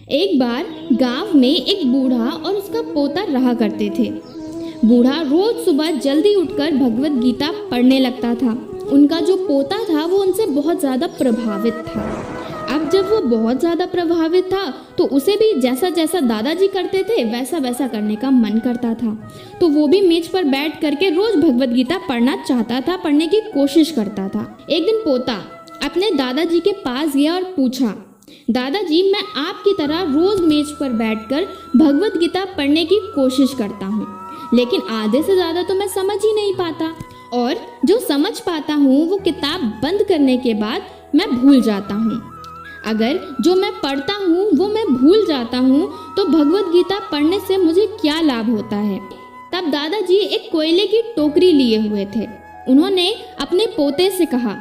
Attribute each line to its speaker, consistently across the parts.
Speaker 1: एक बार गांव में एक बूढ़ा और उसका पोता रहा करते थे। बूढ़ा रोज सुबह जल्दी उठकर भगवत गीता पढ़ने लगता था। उनका जो पोता था वो उनसे बहुत ज़्यादा प्रभावित था। अब जब वो बहुत ज़्यादा प्रभावित था तो उसे भी जैसा जैसा दादाजी करते थे वैसा वैसा करने का मन करता था। तो वो भी मेज पर बैठ करके रोज भगवत गीता पढ़ना चाहता था, पढ़ने की कोशिश करता था। एक दिन पोता अपने दादाजी के पास गया और पूछा, दादाजी मैं आपकी तरह रोज मेज पर बैठकर भगवत गीता पढ़ने की कोशिश करता हूँ, लेकिन आधे से ज़्यादा तो मैं समझ ही नहीं पाता, और जो समझ पाता हूँ वो किताब बंद करने के बाद मैं भूल जाता हूँ। अगर जो मैं पढ़ता हूँ वो मैं भूल जाता हूँ तो भगवत गीता पढ़ने से मुझे क्या लाभ होता है। तब दादाजी एक कोयले की टोकरी लिए हुए थे। उन्होंने अपने पोते से कहा,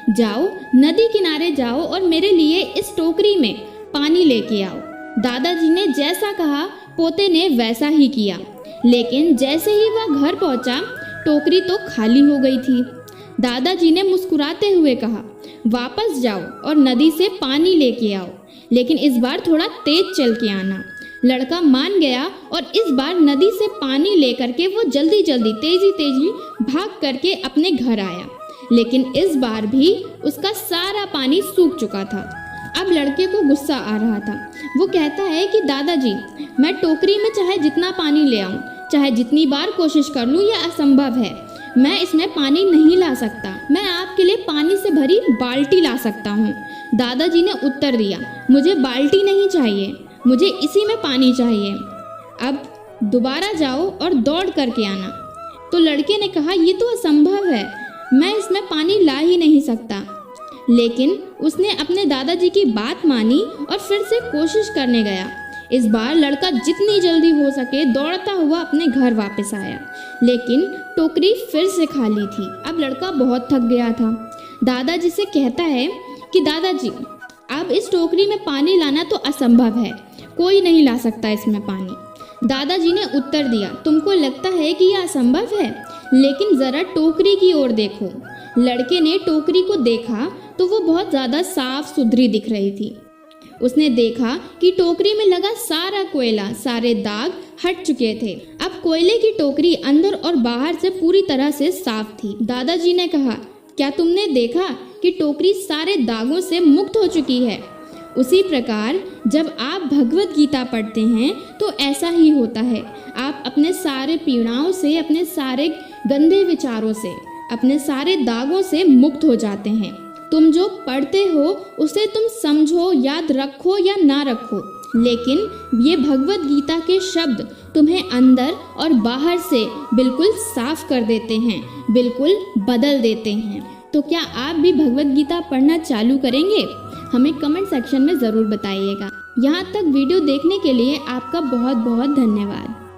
Speaker 1: जाओ नदी किनारे जाओ और मेरे लिए इस टोकरी में पानी लेके आओ। दादाजी ने जैसा कहा पोते ने वैसा ही किया, लेकिन जैसे ही वह घर पहुंचा टोकरी तो खाली हो गई थी। दादाजी ने मुस्कुराते हुए कहा, वापस जाओ और नदी से पानी लेके आओ, लेकिन इस बार थोड़ा तेज चल के आना। लड़का मान गया और इस बार नदी से पानी लेकर के वो जल्दी जल्दी तेजी भाग करके अपने घर आया, लेकिन इस बार भी उसका सारा पानी सूख चुका था। अब लड़के को गुस्सा आ रहा था। वो कहता है कि दादाजी मैं टोकरी में चाहे जितना पानी ले आऊं, चाहे जितनी बार कोशिश कर लूं, यह असंभव है। मैं इसमें पानी नहीं ला सकता। मैं आपके लिए पानी से भरी बाल्टी ला सकता हूँ। दादाजी ने उत्तर दिया, मुझे बाल्टी नहीं चाहिए, मुझे इसी में पानी चाहिए। अब दोबारा जाओ और दौड़ करके आना। तो लड़के ने कहा, ये तो असंभव है, मैं इसमें पानी ला ही नहीं सकता। लेकिन उसने अपने दादाजी की बात मानी और फिर से कोशिश करने गया। इस बार लड़का जितनी जल्दी हो सके दौड़ता हुआ अपने घर वापस आया, लेकिन टोकरी फिर से खाली थी। अब लड़का बहुत थक गया था। दादाजी से कहता है कि दादाजी अब इस टोकरी में पानी लाना तो असंभव है, कोई नहीं ला सकता इसमें पानी। दादाजी ने उत्तर दिया, तुमको लगता है कि यह असंभव है, लेकिन ज़रा टोकरी की ओर देखो। लड़के ने टोकरी को देखा तो वो बहुत ज़्यादा साफ सुथरी दिख रही थी। उसने देखा कि टोकरी में लगा सारा कोयला, सारे दाग हट चुके थे। अब कोयले की टोकरी अंदर और बाहर से पूरी तरह से साफ थी। दादाजी ने कहा, क्या तुमने देखा कि टोकरी सारे दागों से मुक्त हो चुकी है? उसी प्रकार जब आप भगवत गीता पढ़ते हैं तो ऐसा ही होता है। आप अपने सारे पीड़ाओं से, अपने सारे गंदे विचारों से, अपने सारे दागों से मुक्त हो जाते हैं। तुम जो पढ़ते हो उसे तुम समझो, याद रखो या ना रखो, लेकिन ये भगवत गीता के शब्द तुम्हें अंदर और बाहर से बिल्कुल साफ कर देते हैं, बिल्कुल बदल देते हैं। तो क्या आप भी भगवत गीता पढ़ना चालू करेंगे? हमें कमेंट सेक्शन में ज़रूर बताइएगा। यहाँ तक वीडियो देखने के लिए आपका बहुत बहुत धन्यवाद।